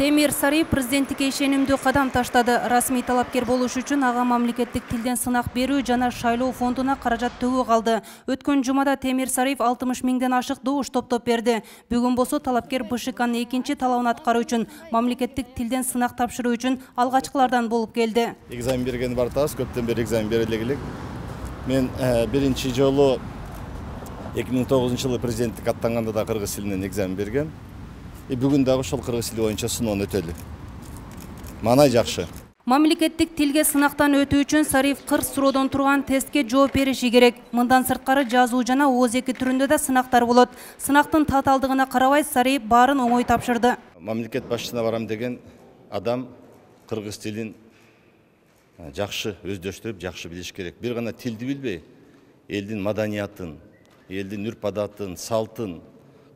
Темир Сариев президенттикке ишенимдүү кадам таштады. Расмий талапкер болуш үчүн ага мамлекеттик тилден сынак берүү жана шайлоо фондуна каражат төгүү калды. Өткөн жумада Темир Сариев 60 миңден ашык добуш топтоп берди. Бүгүн болсо талапкер БШКнын экинчи талабын аткаруу үчүн мамлекеттик тилден сынак тапшыруу үчүн алгачкылардан болуп келди. Экзамен берген бартабыз, көптөн бери экзамен бере элек. Мен биринчи жолу 2009-жылы президенттик аттанганда да кыргыз тилинен экзамен берген. Бүгүн дагы ошол кыргыз тили боюнча сыноону өтөлү. Манай жакшы. Мамлекеттик тилге сынактан өтүү үчүн Сариев 40 суроодон турган тестке жооп бериши керек. Мындан сырткары жазуу жана ооз-2 түрүндө да сынактар болот. Сынактын татаалдыгына карабай Сариев баарын оңой тапшырды. Мамлекет башчысына барам деген адам кыргыз тилин жакшы өздөштүрүп, жакшы билиш керек. Бир гана тилди билбей, элдин маданиятын, элдин үрп-адатын, салтын,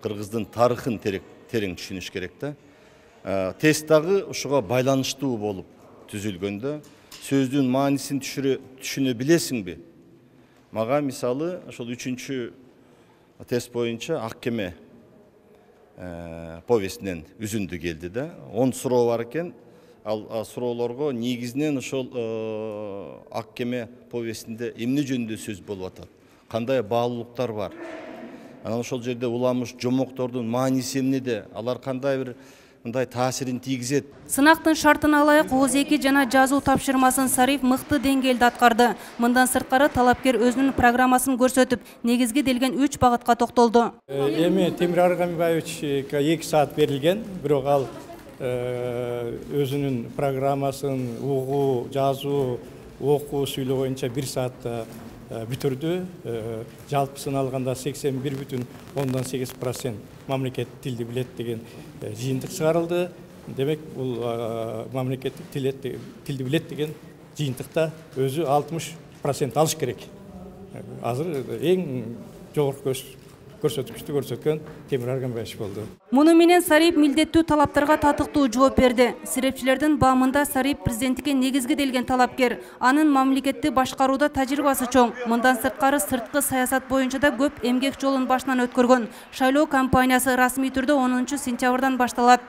кыргыздын тарыхын терең түшүнүш керек да. Тест дагы ушуга байланыштуу болуп түзүлгөндө сөздүн маанисин түшүнө билесиңби? Мага мисалы ошол 3-чү тест боюнча Ак кеме повестинен үзүндү келди да. 10 суроо бар экен. Ал суроолорго негизинен ошол Ак кеме повестинде эмне жөнүндө сөз болуп атат? Кандай баалуулуктар бар? Анан ошол жерде уламыш жомоктордун мааниси эмнеде? Алар кандай бир мындай таасирин тийгизет? Сынактын шартына ылайык ооз-2 жана жазуу тапшырмасын Сариев мыкты деңгээлде аткарды. Мындан сырткары талапкер өзүнүн программасын көрсөтүп, негизги делген 3 багытка токтолду. Эми Темир Аргамбаевичке 2 саат берилген, бирок ал өзүнүн программасын угуу, жазуу, окуу, сүйлөө боюнча 1 саатта бүтүрдү. Жалпысын алганда 81,8% мамлекет тилди билет деген жыйынтык чыгарылды. Демек, бул мамлекеттик тилди билет деген жыйынтыкта өзү 60% алыш керек. Азыр эң жогорку көрсөткүчтү көрсөткөн Темир Аргамбаевич болду. Муну менен Сариев милдеттүү талаптарга татыктуу жооп берди. Сирепчилердин баамында Сариев президенттикке негизги делген талапкер. Анын мамлекетти башкарууда тажрыйбасы чоң. Мындан сырткары сырткы саясат боюнча да көп эмгек жолун башынан өткөргөн. Шайлоо кампаниясы расмий түрдө 10 сентябрдан башталат.